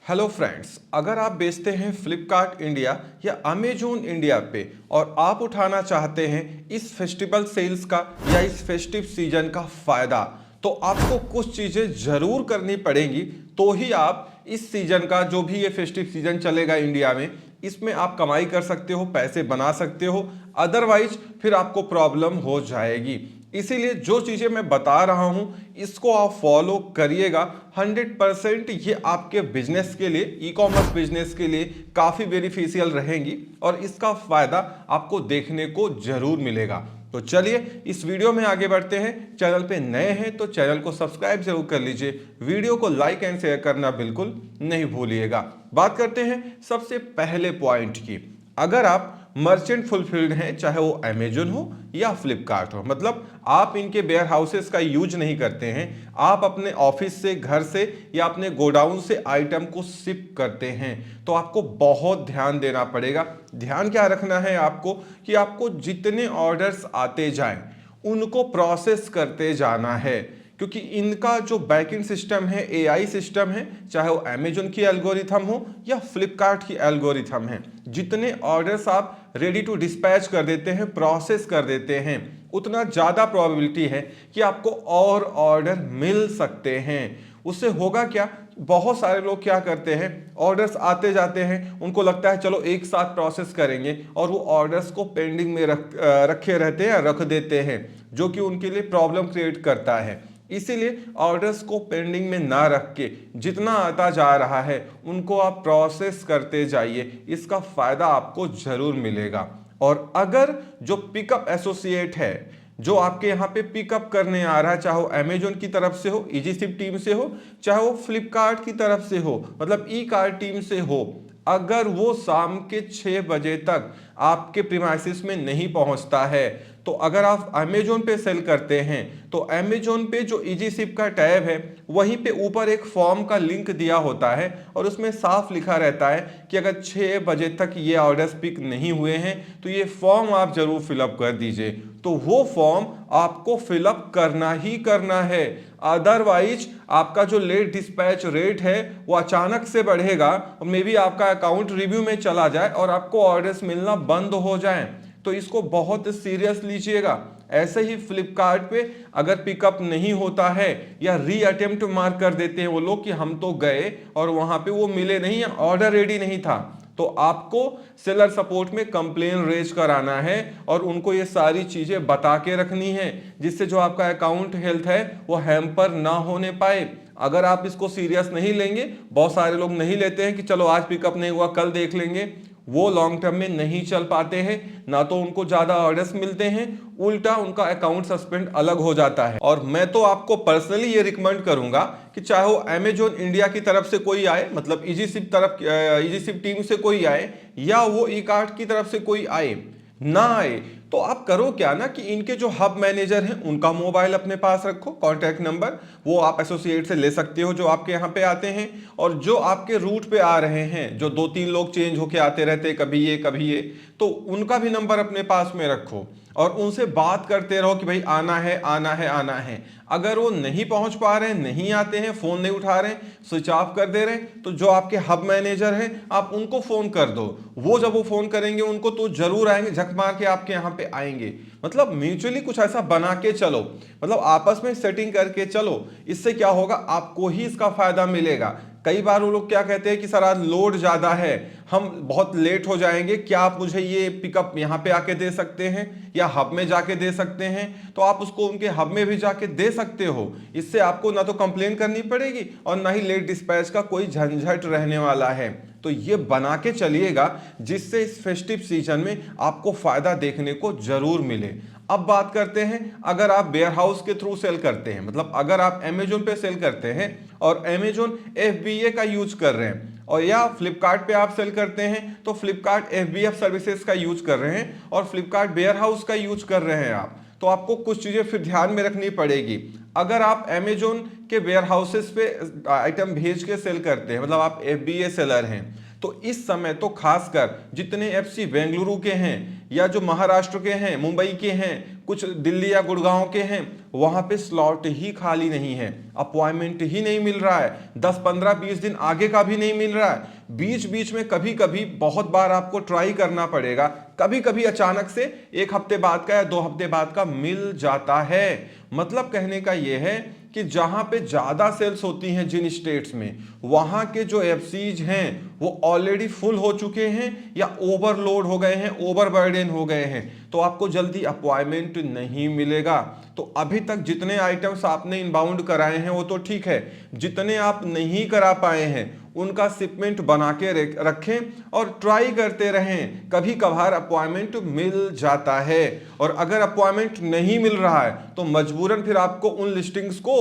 Hello friends, अगर आप बेचते हैं फ्लिपकार्ट इंडिया या अमेजोन इंडिया पे और आप उठाना चाहते हैं इस फेस्टिवल सेल्स का या इस फेस्टिव सीजन का फायदा, तो आपको कुछ चीजें जरूर करनी पड़ेंगी। तो ही आप इस सीजन का जो भी ये फेस्टिव सीजन चलेगा इंडिया में, इसमें आप कमाई कर सकते हो, पैसे बना सकते हो। अदरवाइज फिर आपको प्रॉब्लम हो जाएगी। इसीलिए जो चीजें मैं बता रहा हूं इसको आप फॉलो करिएगा। 100% ये आपके बिजनेस के लिए, ई कॉमर्स बिजनेस के लिए काफी बेनिफिशियल रहेंगी और इसका फायदा आपको देखने को जरूर मिलेगा। तो चलिए इस वीडियो में आगे बढ़ते हैं। चैनल पे नए हैं तो चैनल को सब्सक्राइब जरूर कर लीजिए, वीडियो को लाइक एंड शेयर करना बिल्कुल नहीं भूलिएगा। बात करते हैं सबसे पहले पॉइंट की। अगर आप मर्चेंट फुलफिल्ड हैं, चाहे वो अमेजन हो या फ्लिपकार्ट हो, मतलब आप इनके वेयर हाउसेस का यूज नहीं करते हैं, आप अपने ऑफिस से, घर से या अपने गोडाउन से आइटम को शिप करते हैं, तो आपको बहुत ध्यान देना पड़ेगा। ध्यान क्या रखना है आपको कि आपको जितने ऑर्डर्स आते जाएं उनको प्रोसेस करते जाना है, क्योंकि इनका जो बैकएंड सिस्टम है, एआई सिस्टम है, चाहे वो अमेजन की एल्गोरिथम हो या फ्लिपकार्ट की एल्गोरिथम है, जितने ऑर्डर्स आप रेडी टू डिस्पैच कर देते हैं, प्रोसेस कर देते हैं, उतना ज़्यादा प्रोबेबिलिटी है कि आपको और ऑर्डर मिल सकते हैं। उससे होगा क्या, बहुत सारे लोग क्या करते हैं, ऑर्डर्स आते जाते हैं, उनको लगता है चलो एक साथ प्रोसेस करेंगे, और वो ऑर्डर्स को पेंडिंग में रखे रहते हैं, रख देते हैं, जो कि उनके लिए प्रॉब्लम क्रिएट करता है। इसीलिए ऑर्डर्स को पेंडिंग में ना रख के जितना आता जा रहा है उनको आप प्रोसेस करते जाइए, इसका फायदा आपको जरूर मिलेगा। और अगर जो पिकअप एसोसिएट है, जो आपके यहाँ पे पिकअप करने आ रहा है, चाहे वो अमेजोन की तरफ से हो, इजी शिप टीम से हो, चाहे वो फ्लिपकार्ट की तरफ से हो, मतलब ई कार्ट टीम से हो, अगर वो शाम के 6 बजे तक आपके प्रीमाइसिस में नहीं पहुंचता है, तो अगर आप अमेजोन पे सेल करते हैं तो अमेजोन पे जो इजी शिप का टैब है वहीं पे ऊपर एक फॉर्म का लिंक दिया होता है और उसमें साफ लिखा रहता है कि अगर 6 बजे तक ये ऑर्डर्स पिक नहीं हुए हैं तो ये फॉर्म आप जरूर फिलअप कर दीजिए। तो वो फॉर्म आपको फिलअप करना ही करना है, अदरवाइज आपका जो लेट डिस्पैच रेट है वो अचानक से बढ़ेगा और मे बी आपका अकाउंट रिव्यू में चला जाए और आपको ऑर्डर्स मिलना बंद हो जाए। तो इसको बहुत सीरियस लीजिएगा। ऐसे ही फ्लिपकार्ट पे अगर पिकअप नहीं होता है या री अटेम्प्ट मार्क कर देते हैं वो लोग कि हम तो गए और वहां पे वो मिले नहीं या ऑर्डर रेडी नहीं था, तो आपको सेलर सपोर्ट में कंप्लेन रेज कराना है और उनको ये सारी चीजें बता के रखनी है, जिससे जो आपका अकाउंट हेल्थ है वो हैम्पर ना होने पाए। अगर आप इसको सीरियस नहीं लेंगे, बहुत सारे लोग नहीं लेते हैं कि चलो आज पिकअप नहीं हुआ कल देख लेंगे, वो लॉन्ग टर्म में नहीं चल पाते हैं, ना तो उनको ज्यादा ऑर्डर्स मिलते हैं, उल्टा उनका अकाउंट सस्पेंड अलग हो जाता है। और मैं तो आपको पर्सनली ये रिकमेंड करूंगा कि चाहे वो अमेजोन इंडिया की तरफ से कोई आए, मतलब इजी शिप टीम से कोई आए, या वो ई कार्ट की तरफ से कोई आए ना आए, तो आप करो क्या ना कि इनके जो हब मैनेजर हैं उनका मोबाइल अपने पास रखो, कॉन्टैक्ट नंबर वो आप एसोसिएट से ले सकते हो जो आपके यहाँ पे आते हैं, और जो आपके रूट पे आ रहे हैं, जो 2-3 लोग चेंज होके आते रहते हैं, कभी ये, तो उनका भी नंबर अपने पास में रखो और उनसे बात करते रहो कि भाई आना है आना है आना है। अगर वो नहीं पहुंच पा रहे हैं, नहीं आते हैं, फोन नहीं उठा रहे हैं, स्विच ऑफ कर दे रहे हैं, तो जो आपके हब मैनेजर हैं आप उनको फोन कर दो। वो जब वो फोन करेंगे उनको तो जरूर आएंगे, झक मार के आपके यहाँ पे आएंगे। मतलब म्यूचुअली कुछ ऐसा बना के चलो, मतलब आपस में सेटिंग करके चलो। इससे क्या होगा, आपको ही इसका फायदा मिलेगा। कई बार वो लोग क्या कहते हैं कि सर आज लोड ज्यादा है, हम बहुत लेट हो जाएंगे, क्या आप मुझे ये पिकअप यहाँ पे आके दे सकते हैं या हब में जाके दे सकते हैं, तो आप उसको उनके हब में भी जाके दे सकते हो। इससे आपको ना तो कंप्लेन करनी पड़ेगी और ना ही लेट डिस्पैच का कोई झंझट रहने वाला है। तो ये बना के चलिएगा जिससे इस फेस्टिव सीजन में आपको फायदा देखने को जरूर मिले। अब बात करते हैं, अगर आप वेयर हाउस के थ्रू सेल करते हैं, मतलब अगर आप अमेजोन पे सेल करते हैं और अमेजोन FBA का यूज कर रहे हैं, और या फ्लिपकार्ट पे आप सेल करते हैं तो फ्लिपकार्ट FBF सर्विसेज का यूज कर रहे हैं और फ्लिपकार्ट वेयर हाउस का यूज कर रहे हैं आप, तो आपको कुछ चीजें फिर ध्यान में रखनी पड़ेगी। अगर आप अमेजोन के वेयर हाउसेस पे आइटम भेज के सेल करते हैं, मतलब आप FBA सेलर हैं, तो इस समय तो खासकर जितने FC बेंगलुरु के हैं या जो महाराष्ट्र के हैं, मुंबई के हैं, कुछ दिल्ली या गुड़गांव के हैं, वहां पे स्लॉट ही खाली नहीं है, अपॉइंटमेंट ही नहीं मिल रहा है, 10 15 20 दिन आगे का भी नहीं मिल रहा है। बीच बीच में कभी कभी बहुत बार आपको ट्राई करना पड़ेगा, कभी कभी अचानक से 1 हफ्ते बाद का या 2 हफ्ते बाद का मिल जाता है। मतलब कहने का यह है कि जहां पे ज्यादा सेल्स होती हैं जिन स्टेट्स में, वहां के जो एफसीज हैं वो ऑलरेडी फुल हो चुके हैं या ओवरलोड हो गए हैं, ओवरबर्डन हो गए हैं, तो आपको जल्दी अपॉइंटमेंट नहीं मिलेगा। तो अभी तक जितने आइटम्स आपने इनबाउंड कराए हैं वो तो ठीक है, जितने आप नहीं करा पाए हैं उनका शिपमेंट बना के रखें और ट्राई करते रहें, कभी कभार अपॉइंटमेंट मिल जाता है। और अगर अपॉइंटमेंट नहीं मिल रहा है तो मजबूरन फिर आपको उन लिस्टिंग्स को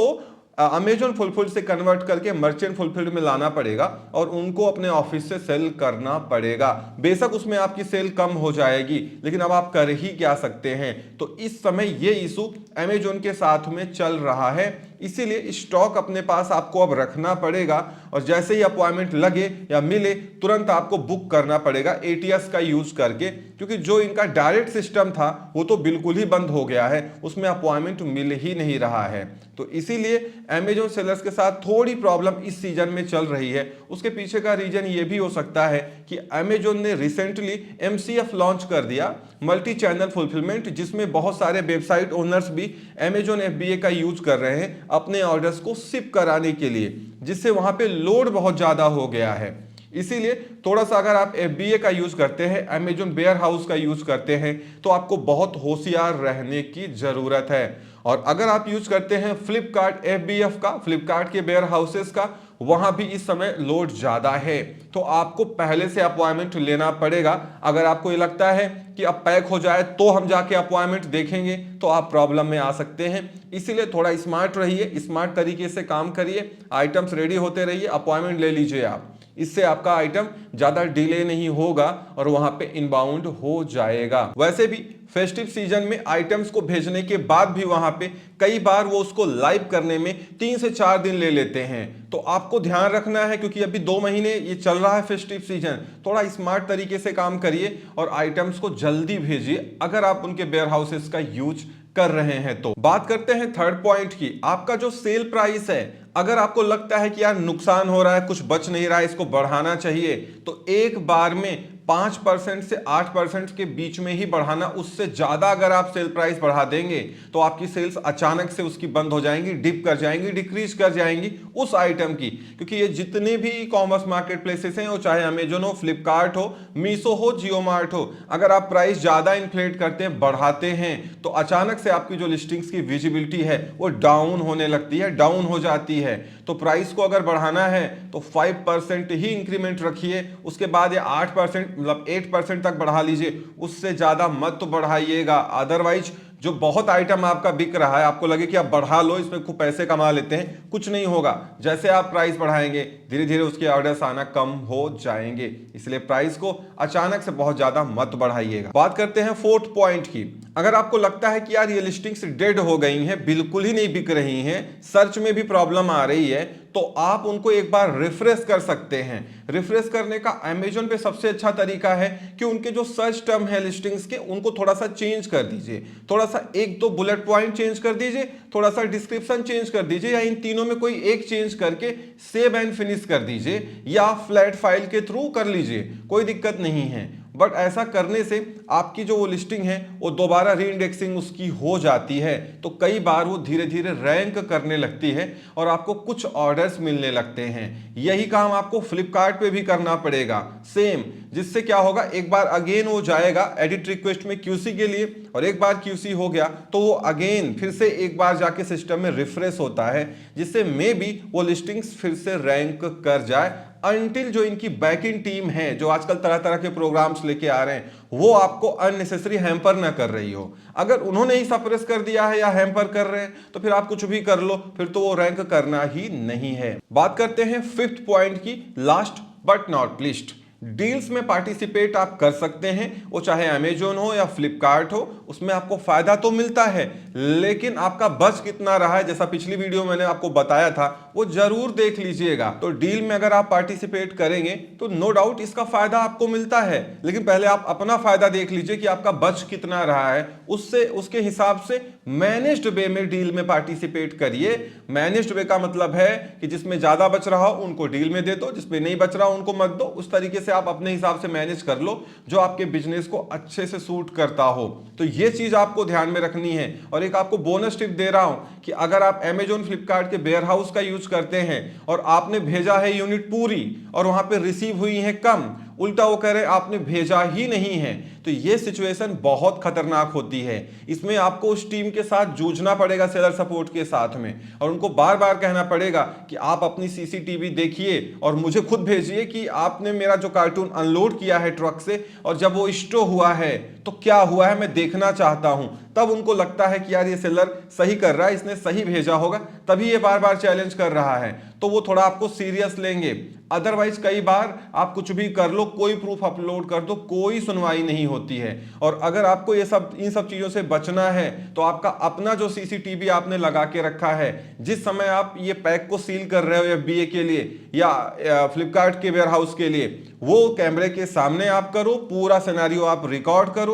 अमेजॉन फुलफिल्ड से कन्वर्ट करके मर्चेंट फुलफिल्ड में लाना पड़ेगा और उनको अपने ऑफिस से सेल करना पड़ेगा। बेशक उसमें आपकी सेल कम हो जाएगी, लेकिन अब आप कर ही क्या सकते हैं। तो इस समय ये इशू अमेजॉन के साथ में चल रहा है, इसीलिए स्टॉक अपने पास आपको अब रखना पड़ेगा और जैसे ही अपॉइंटमेंट लगे या मिले तुरंत आपको बुक करना पड़ेगा एटीएस का यूज करके, क्योंकि जो इनका डायरेक्ट सिस्टम था वो तो बिल्कुल ही बंद हो गया है, उसमें अपॉइंटमेंट मिल ही नहीं रहा है। तो इसीलिए अमेजॉन सेलर्स के साथ थोड़ी प्रॉब्लम इस सीजन में चल रही है। उसके पीछे का रीजन ये भी हो सकता है कि अमेजॉन ने रिसेंटली एमसीएफ लॉन्च कर दिया, मल्टी चैनल फुलफिलमेंट, जिसमें बहुत सारे वेबसाइट ओनर्स भी अमेजॉन एफबीए का यूज कर रहे हैं अपने ऑर्डर्स को शिप कराने के लिए, जिससे वहां पे लोड बहुत ज्यादा हो गया है। इसीलिए थोड़ा सा अगर आप एफबीए का यूज करते हैं, अमेजॉन वेयर हाउस का यूज करते हैं, तो आपको बहुत होशियार रहने की जरूरत है। और अगर आप यूज करते हैं फ्लिपकार्ट एफबीएफ का, फ्लिपकार्ट के वेयर हाउसेस का, वहां भी इस समय लोड ज्यादा है, तो आपको पहले से अपॉइंटमेंट लेना पड़ेगा। अगर आपको ये लगता है कि अब पैक हो जाए तो हम जाके अपॉइंटमेंट देखेंगे, तो आप प्रॉब्लम में आ सकते हैं। इसीलिए थोड़ा स्मार्ट रहिए, स्मार्ट तरीके से काम करिए, आइटम्स रेडी होते रहिए, अपॉइंटमेंट ले लीजिए आप, इससे आपका आइटम ज्यादा डिले नहीं होगा और वहां पे इनबाउंड हो जाएगा। वैसे भी फेस्टिव सीजन में आइटम्स को भेजने के बाद भी वहां पे कई बार वो उसको लाइव करने में 3 से 4 दिन ले लेते हैं, तो आपको ध्यान रखना है, क्योंकि अभी 2 महीने ये चल रहा है फेस्टिव सीजन। थोड़ा स्मार्ट तरीके से काम करिए और आइटम्स को जल्दी भेजिए अगर आप उनके वेयर हाउसेस का यूज कर रहे हैं। तो बात करते हैं थर्ड पॉइंट की, आपका जो सेल प्राइस है, अगर आपको लगता है कि यार नुकसान हो रहा है, कुछ बच नहीं रहा है, इसको बढ़ाना चाहिए, तो एक बार में 5% से 8% के बीच में ही बढ़ाना। उससे ज्यादा अगर आप सेल प्राइस बढ़ा देंगे तो आपकी सेल्स अचानक से उसकी बंद हो जाएंगी, डिप कर जाएंगी, डिक्रीज कर जाएंगी उस आइटम की। क्योंकि ये जितने भी ई कॉमर्स मार्केट प्लेसेस हैं, वो चाहे अमेजोन हो, फ्लिपकार्ट हो, मीशो हो, जियो मार्ट हो, अगर आप प्राइस ज्यादा इन्फ्लेट करते हैं, बढ़ाते हैं, तो अचानक से आपकी जो लिस्टिंग्स की विजिबिलिटी है वो डाउन होने लगती है, डाउन हो जाती है। तो प्राइस को अगर बढ़ाना है तो 5% ही इंक्रीमेंट रखिए, उसके बाद ये 8% मतलब 8% तक बढ़ा लीजिए, उससे ज्यादा मत तो बढ़ाइएगा। अदरवाइज जो बहुत आइटम आपका बिक रहा है, आपको लगे कि आप बढ़ा लो, इसमें खूब पैसे कमा लेते हैं, कुछ नहीं होगा। जैसे आप प्राइस बढ़ाएंगे धीरे धीरे उसके ऑर्डर्स आना कम हो जाएंगे, इसलिए प्राइस को अचानक से बहुत ज्यादा मत बढ़ाइएगा। बात करते हैं फोर्थ पॉइंट की, अगर आपको लगता है कि यार ये लिस्टिंग्स डेड हो गई हैं, बिल्कुल ही नहीं बिक रही हैं, सर्च में भी प्रॉब्लम आ रही है, तो आप उनको एक बार रिफ्रेश कर सकते हैं। रिफ्रेश करने का अमेजॉन पे सबसे अच्छा तरीका है कि उनके जो सर्च टर्म है लिस्टिंग्स के, उनको थोड़ा सा चेंज कर दीजिए, थोड़ा सा 1-2 बुलेट पॉइंट चेंज कर दीजिए, थोड़ा सा डिस्क्रिप्शन चेंज कर दीजिए, या इन तीनों में कोई एक चेंज करके सेव एंड फिनिश कर दीजिए, या फ्लैट फाइल के थ्रू कर लीजिए, कोई दिक्कत नहीं है। बट ऐसा करने से आपकी जो वो लिस्टिंग है वो दोबारा रीइंडेक्सिंग उसकी हो जाती है, तो कई बार वो धीरे धीरे रैंक करने लगती है और आपको कुछ ऑर्डर्स मिलने लगते हैं। यही काम आपको फ्लिपकार्ट पे भी करना पड़ेगा सेम, जिससे क्या होगा, एक बार अगेन वो जाएगा एडिट रिक्वेस्ट में क्यूसी के लिए, और एक बार क्यूसी हो गया तो वो अगेन फिर से एक बार जाके सिस्टम में रिफ्रेश होता है, जिससे मे बी वो लिस्टिंग्स फिर से रैंक कर जाए, अनटिल जो इनकी बैकएंड टीम है, जो आजकल तरह तरह के प्रोग्राम्स लेके आ रहे हैं, वो आपको अननेसेसरी हैम्पर ना कर रही हो। अगर उन्होंने ही सप्रेस कर दिया है या हैम्पर कर रहे हैं तो फिर आप कुछ भी कर लो, फिर तो वो रैंक करना ही नहीं है। बात करते हैं फिफ्थ पॉइंट की, last but not list, deals में पार्टिसिपेट आप कर सकते हैं, वो चाहे अमेजोन हो या फ्लिपकार्ट हो, उसमें आपको फायदा तो मिलता है, लेकिन आपका बच कितना रहा है, जैसा पिछली वीडियो मैंने आपको बताया था, वो जरूर देख लीजिएगा। तो डील में अगर आप पार्टिसिपेट करेंगे तो नो डाउट इसका फायदा आपको मिलता है, लेकिन पहले आप अपना फायदा देख लीजिए कि आपका बच कितना रहा है, उससे उसके हिसाब से मैनेज्ड वे में डील में पार्टिसिपेट करिए। मैनेज्ड वे का मतलब है कि जिसमें ज्यादा बच रहा हो उनको डील में दे दो, जिसमें नहीं बच रहा हो उनको मत दो। उस तरीके से आप अपने हिसाब से मैनेज कर लो जो आपके बिजनेस को अच्छे से सूट करता हो। तो ये चीज आपको ध्यान में रखनी है। और एक आपको बोनस टिप दे रहा हूं कि अगर आप अमेजोन फ्लिपकार्ट के वेयर हाउस का यूज करते हैं और आपने भेजा है यूनिट पूरी और वहां पे रिसीव हुई है कम, उल्टा वो कह रहे आपने भेजा ही नहीं है, तो ये सिचुएशन बहुत खतरनाक होती है। इसमें आपको उस टीम के साथ जूझना पड़ेगा, सेलर सपोर्ट के साथ में, और उनको बार बार कहना पड़ेगा कि आप अपनी सीसीटीवी देखिए और मुझे खुद भेजिए कि आपने मेरा जो कार्टून अनलोड किया है ट्रक से और जब वो स्टो हुआ है तो क्या हुआ है, मैं देखना चाहता हूं। तब उनको लगता है कि यार ये सेलर सही कर रहा है, इसने सही भेजा होगा, तभी ये बार बार चैलेंज कर रहा है, तो वो थोड़ा आपको सीरियस लेंगे। अदरवाइज कई बार आप कुछ भी कर लो, कोई प्रूफ अपलोड कर दो, कोई सुनवाई नहीं होती है। और अगर आपको ये सब इन सब चीजों से बचना है तो आपका अपना जो सीसीटीवी आपने लगा के रखा है, जिस समय आप ये पैक को सील कर रहे हो एफबीए के लिए या फ्लिपकार्ट के वेयर हाउस के लिए, वो कैमरे के सामने आप करो, पूरा सिनेरियो आप रिकॉर्ड करो।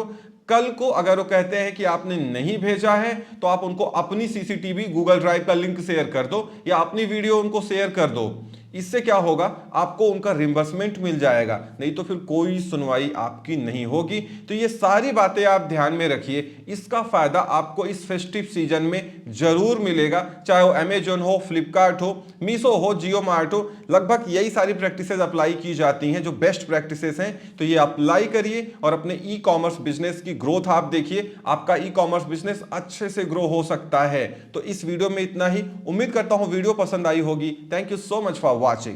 कल को अगर वो कहते हैं कि आपने नहीं भेजा है तो आप उनको अपनी सीसीटीवी गूगल ड्राइव का लिंक शेयर कर दो या अपनी वीडियो उनको शेयर कर दो। इससे क्या होगा, आपको उनका रिम्बर्समेंट मिल जाएगा, नहीं तो फिर कोई सुनवाई आपकी नहीं होगी। तो ये सारी बातें आप ध्यान में रखिए, इसका फायदा आपको इस फेस्टिव सीजन में जरूर मिलेगा, चाहे वो अमेजोन हो, फ्लिपकार्ट हो, मीशो हो, जियो मार्ट हो, लगभग यही सारी प्रैक्टिसेस अप्लाई की जाती हैं जो बेस्ट प्रैक्टिसेस हैं। तो ये अप्लाई करिए और अपने ई कॉमर्स बिजनेस की ग्रोथ आप देखिए, आपका ई कॉमर्स बिजनेस अच्छे से ग्रो हो सकता है। तो इस वीडियो में इतना ही, उम्मीद करता हूं वीडियो पसंद आई होगी। Thank you so much for watching।